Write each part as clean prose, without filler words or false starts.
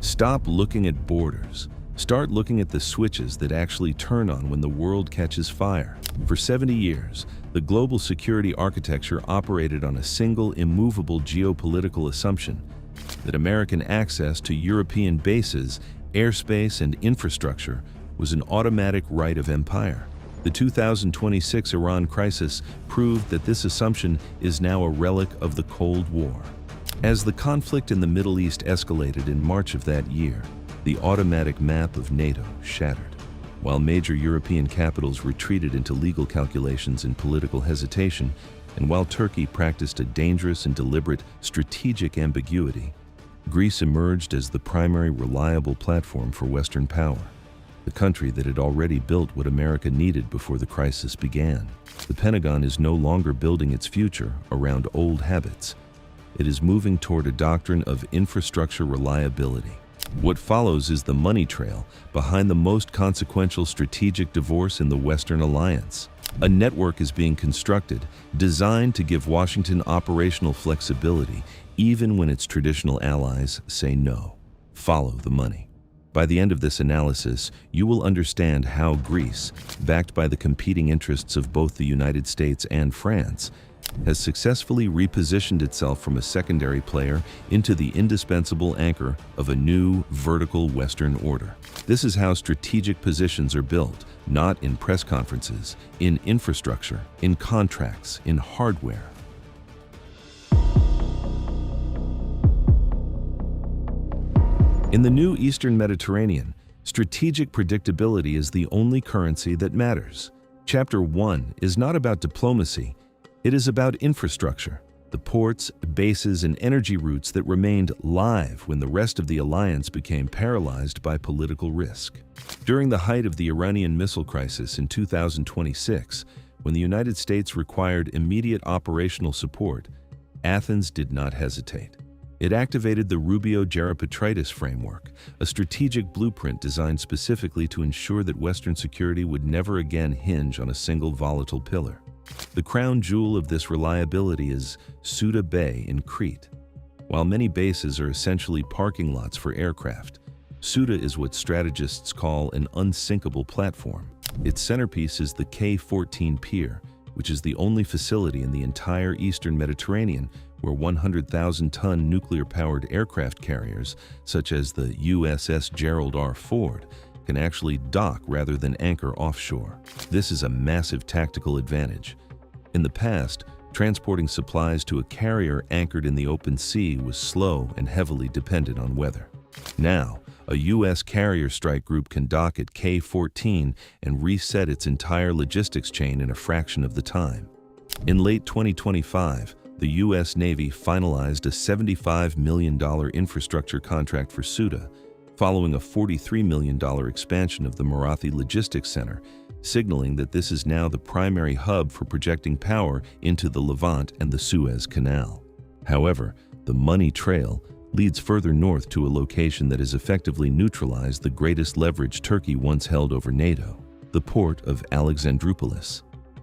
Stop looking at borders. Start looking at the switches that actually turn on when the world catches fire. For 70 years, the global security architecture operated on a single, immovable geopolitical assumption that American access to European bases, airspace, and infrastructure was an automatic right of empire. The 2026 Iran crisis proved that this assumption is now a relic of the Cold War. As the conflict in the Middle East escalated in March of that year, the automatic map of NATO shattered. While major European capitals retreated into legal calculations and political hesitation, and while Turkey practiced a dangerous and deliberate strategic ambiguity, Greece emerged as the primary reliable platform for Western power. The country that had already built what America needed before the crisis began. The Pentagon is no longer building its future around old habits. It is moving toward a doctrine of infrastructure reliability. What follows is the money trail behind the most consequential strategic divorce in the Western alliance. A network is being constructed, designed to give Washington operational flexibility, even when its traditional allies say no. Follow the money. By the end of this analysis, you will understand how Greece, backed by the competing interests of both the United States and France, has successfully repositioned itself from a secondary player into the indispensable anchor of a new vertical Western order. This is how strategic positions are built, not in press conferences, in infrastructure, in contracts, in hardware. In the new Eastern Mediterranean, strategic predictability is the only currency that matters. Chapter 1 is not about diplomacy. It is about infrastructure, the ports, bases, and energy routes that remained live when the rest of the alliance became paralyzed by political risk. During the height of the Iranian missile crisis in 2026, when the United States required immediate operational support, Athens did not hesitate. It activated the Rubio-Geopolitics framework, a strategic blueprint designed specifically to ensure that Western security would never again hinge on a single volatile pillar. The crown jewel of this reliability is Souda Bay in Crete. While many bases are essentially parking lots for aircraft, Souda is what strategists call an unsinkable platform. Its centerpiece is the K-14 pier, which is the only facility in the entire Eastern Mediterranean where 100,000-ton nuclear-powered aircraft carriers, such as the USS Gerald R. Ford, can actually dock rather than anchor offshore. This is a massive tactical advantage. In the past, transporting supplies to a carrier anchored in the open sea was slow and heavily dependent on weather. Now, a U.S. carrier strike group can dock at K-14 and reset its entire logistics chain in a fraction of the time. In late 2025, the U.S. Navy finalized a $75 million infrastructure contract for Souda, following a $43 million expansion of the Marathi Logistics Center, signaling that this is now the primary hub for projecting power into the Levant and the Suez Canal. However, the money trail leads further north to a location that has effectively neutralized the greatest leverage Turkey once held over NATO, the port of Alexandroupolis.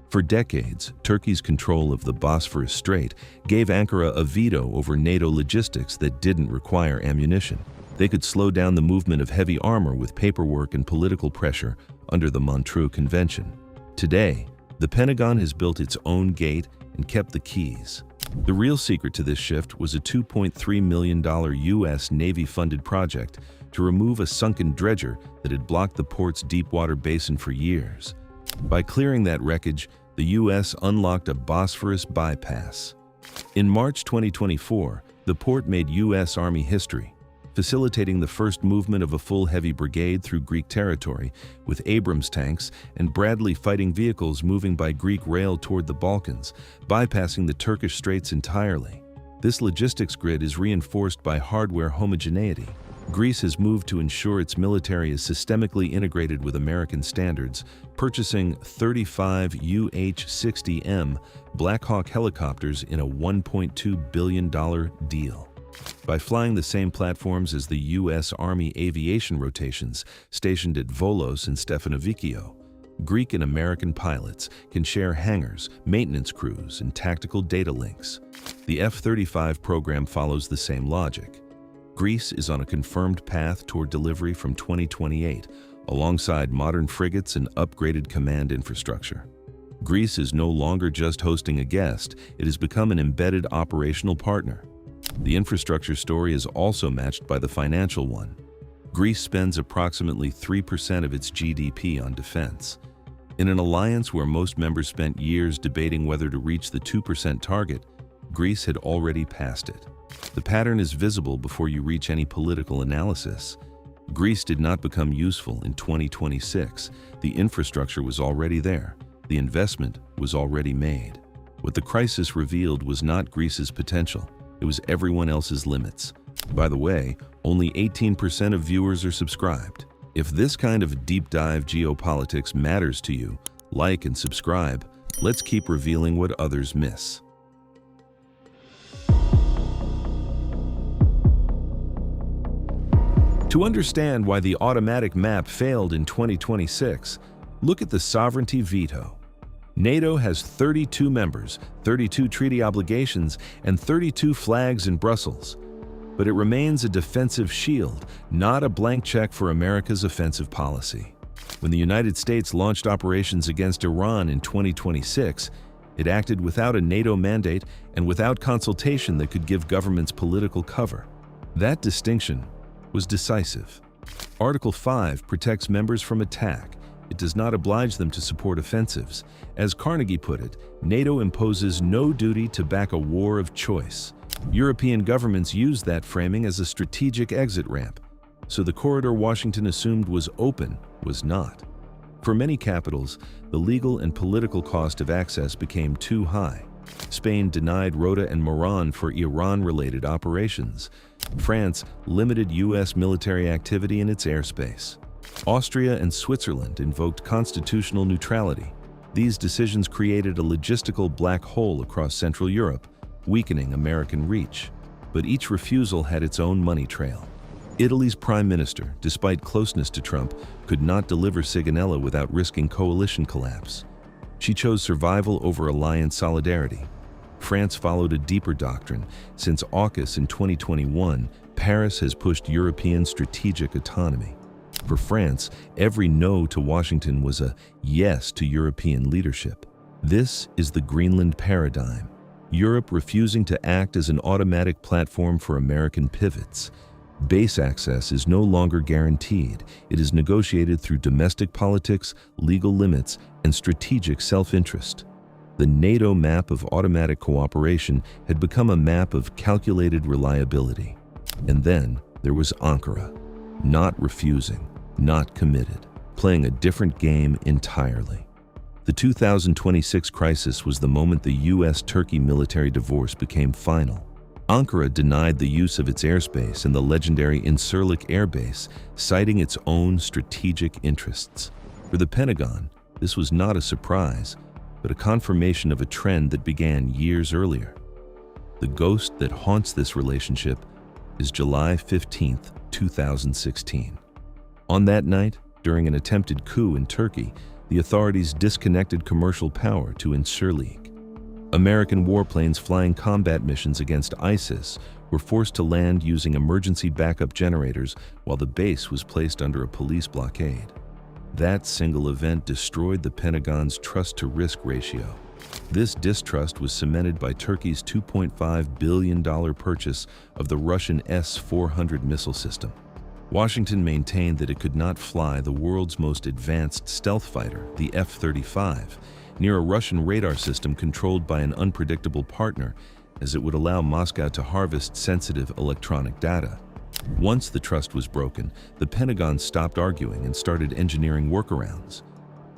For decades, Turkey's control of the Bosphorus Strait gave Ankara a veto over NATO logistics that didn't require ammunition. They could slow down the movement of heavy armor with paperwork and political pressure under the Montreux Convention. Today, the Pentagon has built its own gate and kept the keys. The real secret to this shift was a $2.3 million U.S. Navy-funded project to remove a sunken dredger that had blocked the port's deep-water basin for years. By clearing that wreckage, the U.S. unlocked a Bosphorus bypass. In March 2024, the port made U.S. Army history, facilitating the first movement of a full heavy brigade through Greek territory, with Abrams tanks and Bradley fighting vehicles moving by Greek rail toward the Balkans, bypassing the Turkish straits entirely. This logistics grid is reinforced by hardware homogeneity. Greece has moved to ensure its military is systemically integrated with American standards, purchasing 35 UH-60M Black Hawk helicopters in a $1.2 billion deal. By flying the same platforms as the U.S. Army aviation rotations stationed at Volos and Stefanovicchio, Greek and American pilots can share hangars, maintenance crews, and tactical data links. The F-35 program follows the same logic. Greece is on a confirmed path toward delivery from 2028, alongside modern frigates and upgraded command infrastructure. Greece is no longer just hosting a guest, it has become an embedded operational partner. The infrastructure story is also matched by the financial one. Greece spends approximately 3% of its GDP on defense. In an alliance where most members spent years debating whether to reach the 2% target, Greece had already passed it. The pattern is visible before you reach any political analysis. Greece did not become useful in 2026. The infrastructure was already there. The investment was already made. What the crisis revealed was not Greece's potential. It was everyone else's limits. By the way, only 18% of viewers are subscribed. If this kind of deep dive geopolitics matters to you, like and subscribe. Let's keep revealing what others miss. To understand why the automatic map failed in 2026, look at the sovereignty veto. NATO has 32 members, 32 treaty obligations, and 32 flags in Brussels. But it remains a defensive shield, not a blank check for America's offensive policy. When the United States launched operations against Iran in 2026, it acted without a NATO mandate and without consultation that could give governments political cover. That distinction was decisive. Article 5 protects members from attack. It does not oblige them to support offensives. As Carnegie put it, NATO imposes no duty to back a war of choice. European governments used that framing as a strategic exit ramp, so the corridor Washington assumed was open was not. For many capitals, the legal and political cost of access became too high. Spain denied Rota and Moran for Iran-related operations. France limited U.S. military activity in its airspace. Austria and Switzerland invoked constitutional neutrality. These decisions created a logistical black hole across Central Europe, weakening American reach. But each refusal had its own money trail. Italy's prime minister, despite closeness to Trump, could not deliver Sigonella without risking coalition collapse. She chose survival over alliance solidarity. France followed a deeper doctrine. Since AUKUS in 2021, Paris has pushed European strategic autonomy. For France, every no to Washington was a yes to European leadership. This is the Greenland paradigm. Europe refusing to act as an automatic platform for American pivots. Base access is no longer guaranteed. It is negotiated through domestic politics, legal limits, and strategic self-interest. The NATO map of automatic cooperation had become a map of calculated reliability. And then there was Ankara, not refusing, not committed, playing a different game entirely. The 2026 crisis was the moment the U.S.-Turkey military divorce became final. Ankara denied the use of its airspace and the legendary Incirlik Air Base, citing its own strategic interests. For the Pentagon, this was not a surprise, but a confirmation of a trend that began years earlier. The ghost that haunts this relationship is July 15, 2016. On that night, during an attempted coup in Turkey, the authorities disconnected commercial power to Incirlik. American warplanes flying combat missions against ISIS were forced to land using emergency backup generators while the base was placed under a police blockade. That single event destroyed the Pentagon's trust-to-risk ratio. This distrust was cemented by Turkey's $2.5 billion purchase of the Russian S-400 missile system. Washington maintained that it could not fly the world's most advanced stealth fighter, the F-35, near a Russian radar system controlled by an unpredictable partner, as it would allow Moscow to harvest sensitive electronic data. Once the trust was broken, the Pentagon stopped arguing and started engineering workarounds.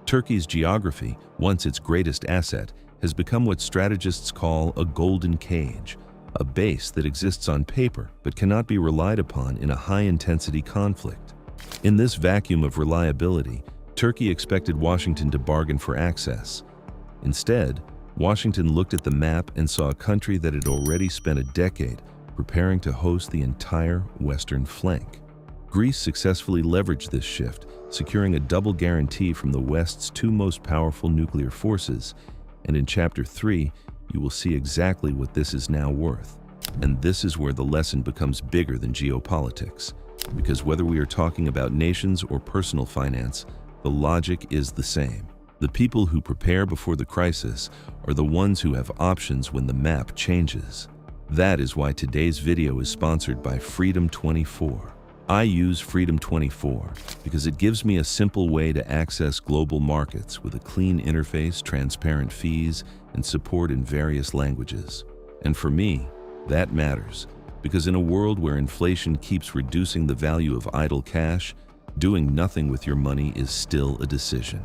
Turkey's geography, once its greatest asset, has become what strategists call a golden cage, a base that exists on paper but cannot be relied upon in a high-intensity conflict. In this vacuum of reliability, Turkey expected Washington to bargain for access. Instead, Washington looked at the map and saw a country that had already spent a decade preparing to host the entire western flank. Greece successfully leveraged this shift, securing a double guarantee from the West's two most powerful nuclear forces, and in Chapter 3, you will see exactly what this is now worth. And this is where the lesson becomes bigger than geopolitics. Because whether we are talking about nations or personal finance, the logic is the same. The people who prepare before the crisis are the ones who have options when the map changes. That is why today's video is sponsored by Freedom24. I use Freedom24 because it gives me a simple way to access global markets with a clean interface, transparent fees, and support in various languages. And for me, that matters, because in a world where inflation keeps reducing the value of idle cash, doing nothing with your money is still a decision.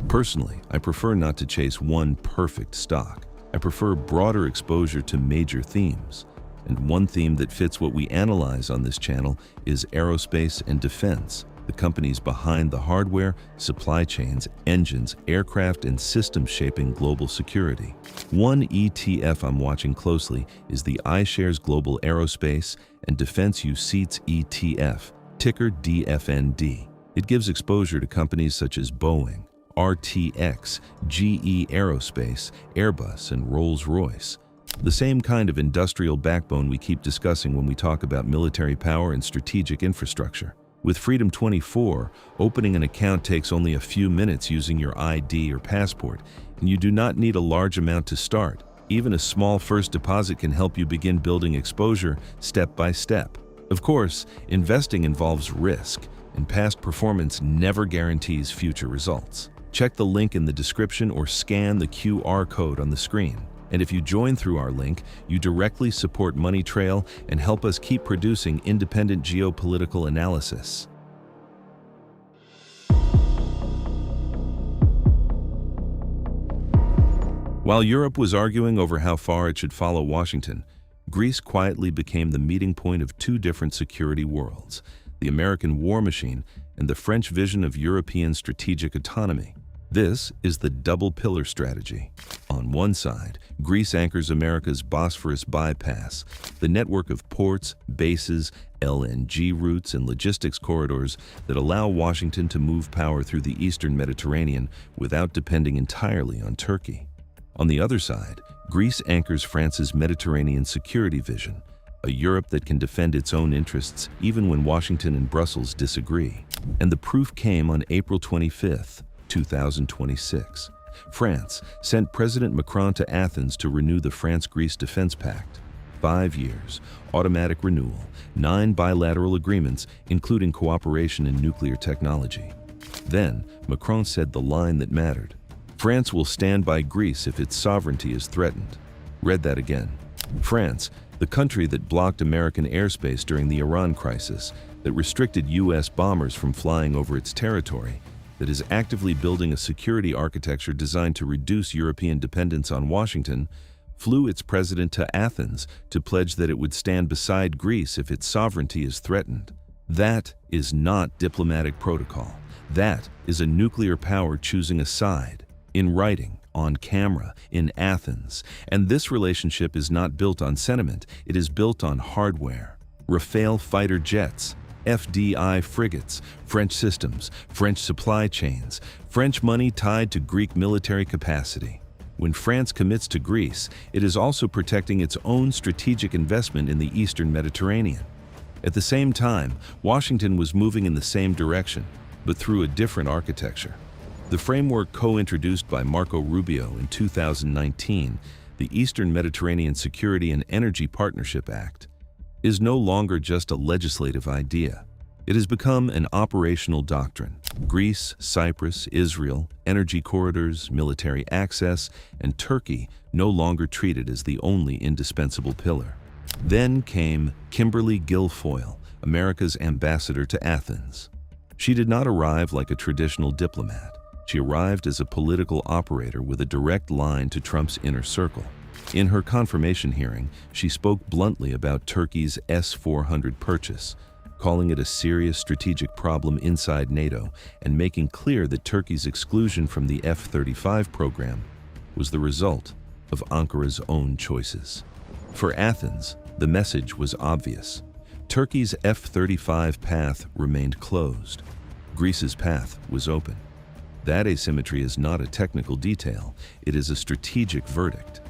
Personally, I prefer not to chase one perfect stock. I prefer broader exposure to major themes. And one theme that fits what we analyze on this channel is aerospace and defense, the companies behind the hardware, supply chains, engines, aircraft, and systems shaping global security. One ETF I'm watching closely is the iShares Global Aerospace and Defense UCITS ETF, ticker DFND. It gives exposure to companies such as Boeing, RTX, GE Aerospace, Airbus, and Rolls-Royce. The same kind of industrial backbone we keep discussing when we talk about military power and strategic infrastructure. With Freedom24, opening an account takes only a few minutes using your ID or passport, and you do not need a large amount to start. Even a small first deposit can help you begin building exposure step by step. Of course, investing involves risk, and past performance never guarantees future results. Check the link in the description or scan the QR code on the screen. And if you join through our link, you directly support Money Trail and help us keep producing independent geopolitical analysis. While Europe was arguing over how far it should follow Washington, Greece quietly became the meeting point of two different security worlds, the American war machine and the French vision of European strategic autonomy. This is the double-pillar strategy. On one side, Greece anchors America's Bosphorus bypass, the network of ports, bases, LNG routes, and logistics corridors that allow Washington to move power through the eastern Mediterranean without depending entirely on Turkey. On the other side, Greece anchors France's Mediterranean security vision, a Europe that can defend its own interests even when Washington and Brussels disagree. And the proof came on April 25th. 2026. France sent President Macron to Athens to renew the France-Greece Defense Pact. 5 years, automatic renewal, 9 bilateral agreements, including cooperation in nuclear technology. Then, Macron said the line that mattered. France will stand by Greece if its sovereignty is threatened. Read that again. France, the country that blocked American airspace during the Iran crisis, that restricted U.S. bombers from flying over its territory, that is actively building a security architecture designed to reduce European dependence on Washington, flew its president to Athens to pledge that it would stand beside Greece if its sovereignty is threatened. That is not diplomatic protocol. That is a nuclear power choosing a side, in writing, on camera, in Athens. And this relationship is not built on sentiment, it is built on hardware. Rafale fighter jets, FDI frigates, French systems, French supply chains, French money tied to Greek military capacity. When France commits to Greece, it is also protecting its own strategic investment in the eastern Mediterranean. At the same time, Washington was moving in the same direction, but through a different architecture. The framework co-introduced by Marco Rubio in 2019, the Eastern Mediterranean Security and Energy Partnership Act, is no longer just a legislative idea. It has become an operational doctrine. Greece, Cyprus, Israel, energy corridors, military access, and Turkey no longer treated as the only indispensable pillar. Then came Kimberly Guilfoyle, America's ambassador to Athens. She did not arrive like a traditional diplomat. She arrived as a political operator with a direct line to Trump's inner circle. In her confirmation hearing, she spoke bluntly about Turkey's S-400 purchase, calling it a serious strategic problem inside NATO and making clear that Turkey's exclusion from the F-35 program was the result of Ankara's own choices. For Athens, the message was obvious. Turkey's F-35 path remained closed. Greece's path was open. That asymmetry is not a technical detail, it is a strategic verdict.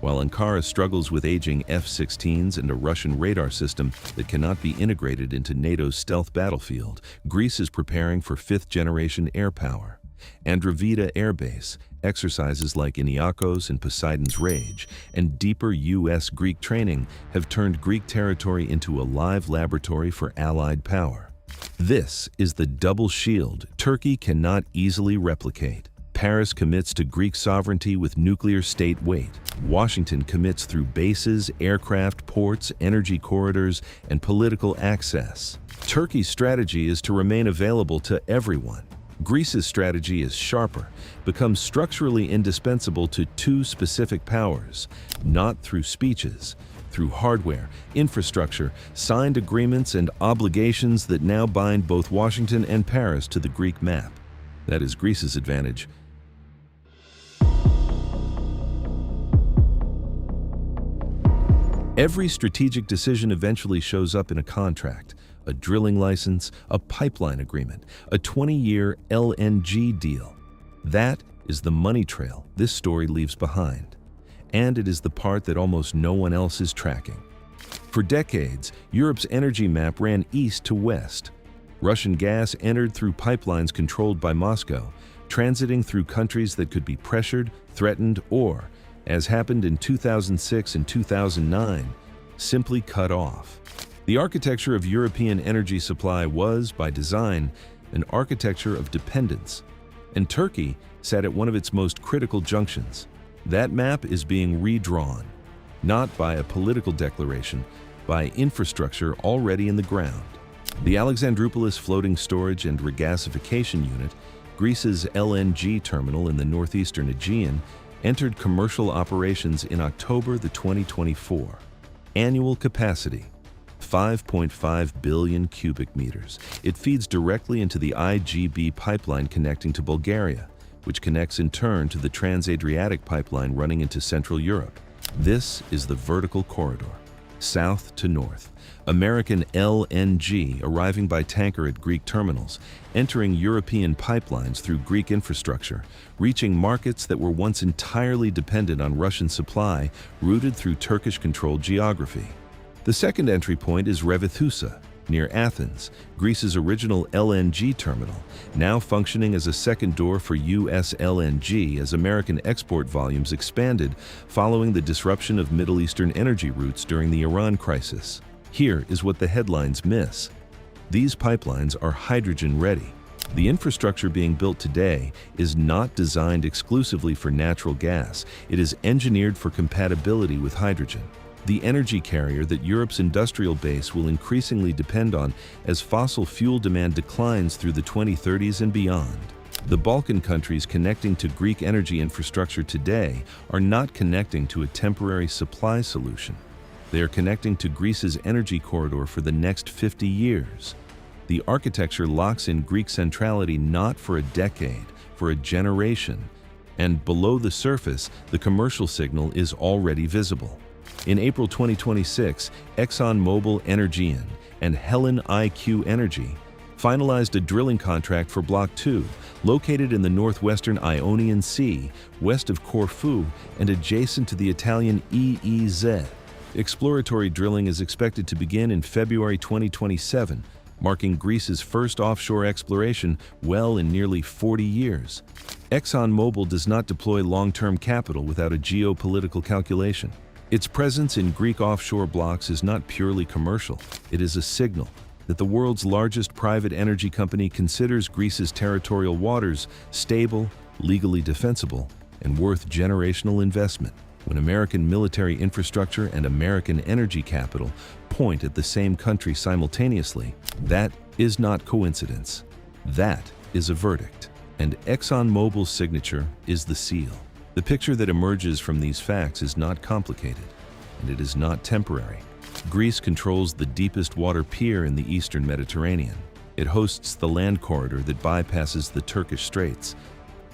While Ankara struggles with aging F-16s and a Russian radar system that cannot be integrated into NATO's stealth battlefield, Greece is preparing for fifth-generation air power. Androvida Air Base, exercises like Iniakos and Poseidon's Rage, and deeper U.S.-Greek training have turned Greek territory into a live laboratory for Allied power. This is the double shield Turkey cannot easily replicate. Paris commits to Greek sovereignty with nuclear state weight. Washington commits through bases, aircraft, ports, energy corridors, and political access. Turkey's strategy is to remain available to everyone. Greece's strategy is sharper, becomes structurally indispensable to two specific powers, not through speeches, through hardware, infrastructure, signed agreements, and obligations that now bind both Washington and Paris to the Greek map. That is Greece's advantage. Every strategic decision eventually shows up in a contract, a drilling license, a pipeline agreement, a 20-year LNG deal. That is the money trail this story leaves behind. And it is the part that almost no one else is tracking. For decades, Europe's energy map ran east to west. Russian gas entered through pipelines controlled by Moscow, transiting through countries that could be pressured, threatened, or, as happened in 2006 and 2009, simply cut off. The architecture of European energy supply was, by design, an architecture of dependence, and Turkey sat at one of its most critical junctions. That map is being redrawn, not by a political declaration, by infrastructure already in the ground. The Alexandroupolis Floating Storage and Regasification Unit, Greece's LNG terminal in the northeastern Aegean, entered commercial operations in October 2024. Annual capacity, 5.5 billion cubic meters. It feeds directly into the IGB pipeline connecting to Bulgaria, which connects in turn to the Trans-Adriatic pipeline running into Central Europe. This is the vertical corridor, south to north. American LNG arriving by tanker at Greek terminals, entering European pipelines through Greek infrastructure, reaching markets that were once entirely dependent on Russian supply, routed through Turkish-controlled geography. The second entry point is Revithousa, near Athens, Greece's original LNG terminal, now functioning as a second door for U.S. LNG as American export volumes expanded following the disruption of Middle Eastern energy routes during the Iran crisis. Here is what the headlines miss. These pipelines are hydrogen-ready. The infrastructure being built today is not designed exclusively for natural gas. It is engineered for compatibility with hydrogen, the energy carrier that Europe's industrial base will increasingly depend on as fossil fuel demand declines through the 2030s and beyond. The Balkan countries connecting to Greek energy infrastructure today are not connecting to a temporary supply solution. They are connecting to Greece's energy corridor for the next 50 years. The architecture locks in Greek centrality not for a decade, for a generation. And below the surface, the commercial signal is already visible. In April 2026, ExxonMobil Energean and Helen IQ Energy finalized a drilling contract for Block 2, located in the northwestern Ionian Sea, west of Corfu and adjacent to the Italian EEZ. Exploratory drilling is expected to begin in February 2027, marking Greece's first offshore exploration well in nearly 40 years. ExxonMobil does not deploy long-term capital without a geopolitical calculation. Its presence in Greek offshore blocks is not purely commercial. It is a signal that the world's largest private energy company considers Greece's territorial waters stable, legally defensible, and worth generational investment. When American military infrastructure and American energy capital point at the same country simultaneously, that is not coincidence. That is a verdict. And ExxonMobil's signature is the seal. The picture that emerges from these facts is not complicated, and it is not temporary. Greece controls the deepest water pier in the eastern Mediterranean. It hosts the land corridor that bypasses the Turkish Straits.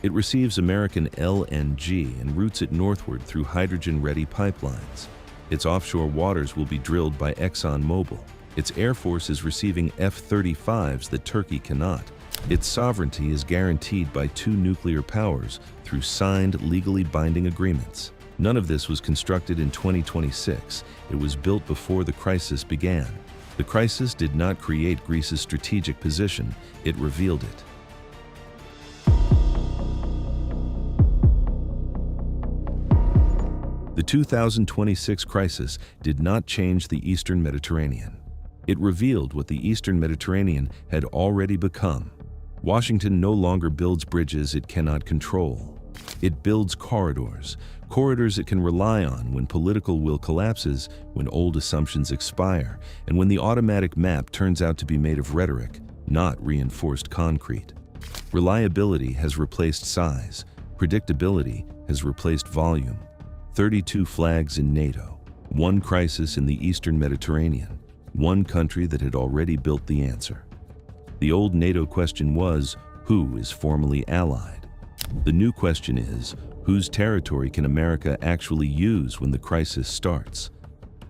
It receives American LNG and routes it northward through hydrogen-ready pipelines. Its offshore waters will be drilled by ExxonMobil. Its air force is receiving F-35s that Turkey cannot. Its sovereignty is guaranteed by two nuclear powers through signed, legally binding agreements. None of this was constructed in 2026. It was built before the crisis began. The crisis did not create Greece's strategic position, it revealed it. The 2026 crisis did not change the Eastern Mediterranean. It revealed what the Eastern Mediterranean had already become. Washington no longer builds bridges it cannot control. It builds corridors it can rely on when political will collapses, when old assumptions expire, and when the automatic map turns out to be made of rhetoric, not reinforced concrete. Reliability has replaced size. Predictability has replaced volume. 32 flags in NATO. One crisis in the Eastern Mediterranean. One country that had already built the answer. The old NATO question was, who is formally allied? The new question is, whose territory can America actually use when the crisis starts?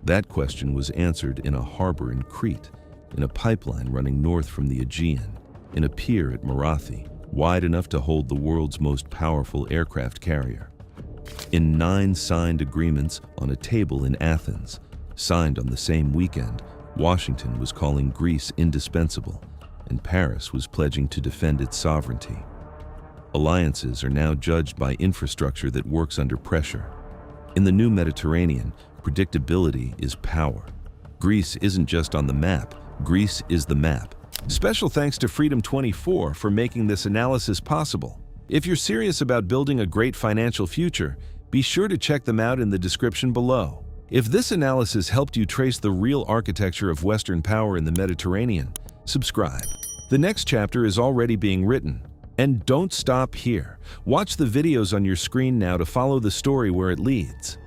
That question was answered in a harbor in Crete, in a pipeline running north from the Aegean, in a pier at Marathi, wide enough to hold the world's most powerful aircraft carrier. In 9 signed agreements on a table in Athens, signed on the same weekend, Washington was calling Greece indispensable, and Paris was pledging to defend its sovereignty. Alliances are now judged by infrastructure that works under pressure. In the new Mediterranean, predictability is power. Greece isn't just on the map, Greece is the map. Special thanks to Freedom24 for making this analysis possible. If you're serious about building a great financial future, be sure to check them out in the description below. If this analysis helped you trace the real architecture of Western power in the Mediterranean, subscribe. The next chapter is already being written. And don't stop here. Watch the videos on your screen now to follow the story where it leads.